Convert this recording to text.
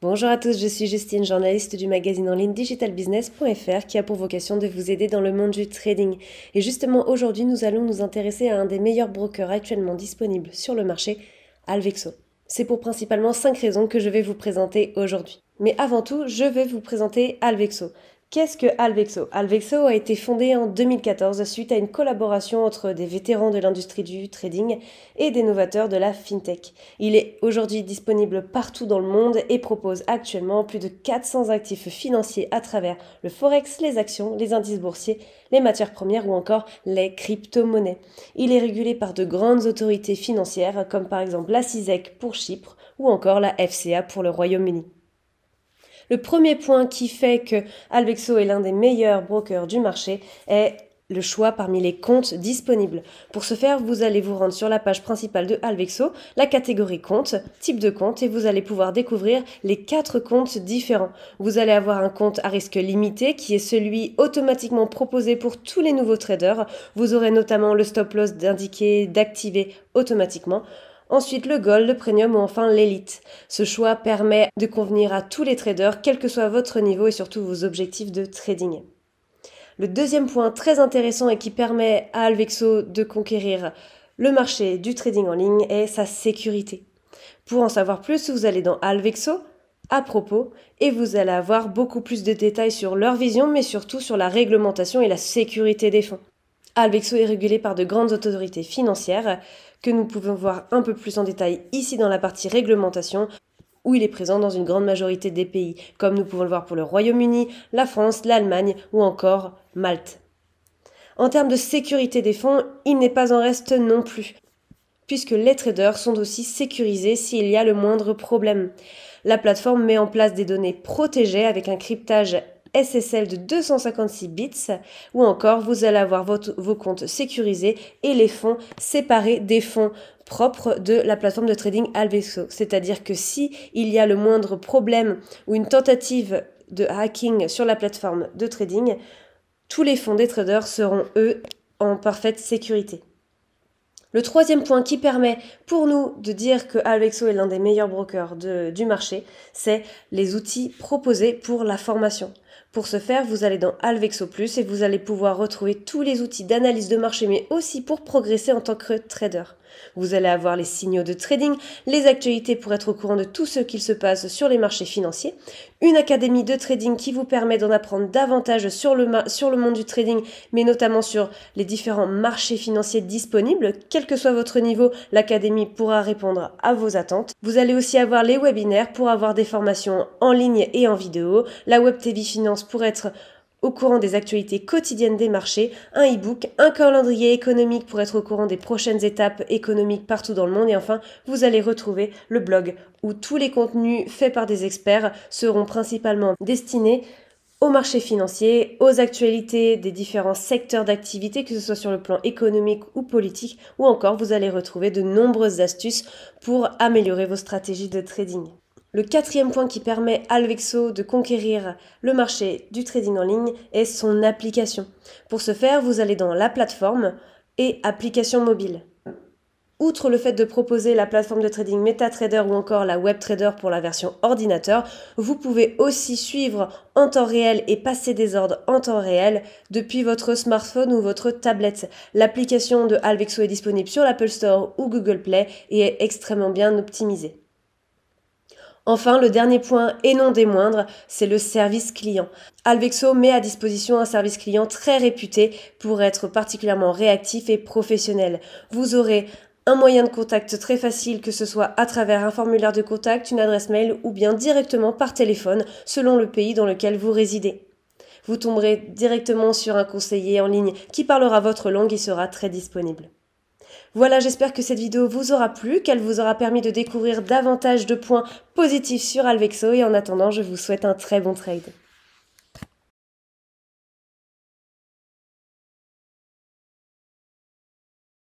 Bonjour à tous, je suis Justine, journaliste du magazine en ligne digitalbusiness.fr qui a pour vocation de vous aider dans le monde du trading. Et justement aujourd'hui nous allons nous intéresser à un des meilleurs brokers actuellement disponibles sur le marché, Alvexo. C'est pour principalement 5 raisons que je vais vous présenter aujourd'hui. Mais avant tout, je vais vous présenter Alvexo. Qu'est-ce que Alvexo? Alvexo a été fondé en 2014 suite à une collaboration entre des vétérans de l'industrie du trading et des novateurs de la fintech. Il est aujourd'hui disponible partout dans le monde et propose actuellement plus de 400 actifs financiers à travers le forex, les actions, les indices boursiers, les matières premières ou encore les crypto-monnaies. Il est régulé par de grandes autorités financières comme par exemple la CISEC pour Chypre ou encore la FCA pour le Royaume-Uni. Le premier point qui fait que Alvexo est l'un des meilleurs brokers du marché est le choix parmi les comptes disponibles. Pour ce faire, vous allez vous rendre sur la page principale de Alvexo, la catégorie compte, type de compte, et vous allez pouvoir découvrir les 4 comptes différents. Vous allez avoir un compte à risque limité qui est celui automatiquement proposé pour tous les nouveaux traders. Vous aurez notamment le stop loss d'indiquer d'activer automatiquement. Ensuite, le Gold, le Premium ou enfin l'Elite. Ce choix permet de convenir à tous les traders, quel que soit votre niveau et surtout vos objectifs de trading. Le deuxième point très intéressant et qui permet à Alvexo de conquérir le marché du trading en ligne est sa sécurité. Pour en savoir plus, vous allez dans Alvexo, à propos, et vous allez avoir beaucoup plus de détails sur leur vision, mais surtout sur la réglementation et la sécurité des fonds. Alvexo est régulé par de grandes autorités financières que nous pouvons voir un peu plus en détail ici dans la partie réglementation où il est présent dans une grande majorité des pays, comme nous pouvons le voir pour le Royaume-Uni, la France, l'Allemagne ou encore Malte. En termes de sécurité des fonds, il n'est pas en reste non plus, puisque les traders sont aussi sécurisés s'il y a le moindre problème. La plateforme met en place des données protégées avec un cryptage SSL de 256 bits, ou encore vous allez avoir vos comptes sécurisés et les fonds séparés des fonds propres de la plateforme de trading Alvexo. C'est-à-dire que si il y a le moindre problème ou une tentative de hacking sur la plateforme de trading, tous les fonds des traders seront, eux, en parfaite sécurité. Le troisième point qui permet pour nous de dire que Alvexo est l'un des meilleurs brokers du marché, c'est les outils proposés pour la formation. Pour ce faire, vous allez dans Alvexo Plus et vous allez pouvoir retrouver tous les outils d'analyse de marché, mais aussi pour progresser en tant que trader. Vous allez avoir les signaux de trading, les actualités pour être au courant de tout ce qu'il se passe sur les marchés financiers, une académie de trading qui vous permet d'en apprendre davantage sur le monde du trading, mais notamment sur les différents marchés financiers disponibles. Quel que soit votre niveau, l'académie pourra répondre à vos attentes. Vous allez aussi avoir les webinaires pour avoir des formations en ligne et en vidéo, la Web TV Finance pour être au courant des actualités quotidiennes des marchés, un e-book, un calendrier économique pour être au courant des prochaines étapes économiques partout dans le monde et enfin, vous allez retrouver le blog où tous les contenus faits par des experts seront principalement destinés au marché financier, aux actualités des différents secteurs d'activité, que ce soit sur le plan économique ou politique, ou encore vous allez retrouver de nombreuses astuces pour améliorer vos stratégies de trading. Le quatrième point qui permet à Alvexo de conquérir le marché du trading en ligne est son application. Pour ce faire, vous allez dans la plateforme et application mobile. Outre le fait de proposer la plateforme de trading MetaTrader ou encore la WebTrader pour la version ordinateur, vous pouvez aussi suivre en temps réel et passer des ordres en temps réel depuis votre smartphone ou votre tablette. L'application de Alvexo est disponible sur l'Apple Store ou Google Play et est extrêmement bien optimisée. Enfin, le dernier point, et non des moindres, c'est le service client. Alvexo met à disposition un service client très réputé pour être particulièrement réactif et professionnel. Vous aurez un moyen de contact très facile, que ce soit à travers un formulaire de contact, une adresse mail ou bien directement par téléphone selon le pays dans lequel vous résidez. Vous tomberez directement sur un conseiller en ligne qui parlera votre langue et sera très disponible. Voilà, j'espère que cette vidéo vous aura plu, qu'elle vous aura permis de découvrir davantage de points positifs sur Alvexo et en attendant, je vous souhaite un très bon trade.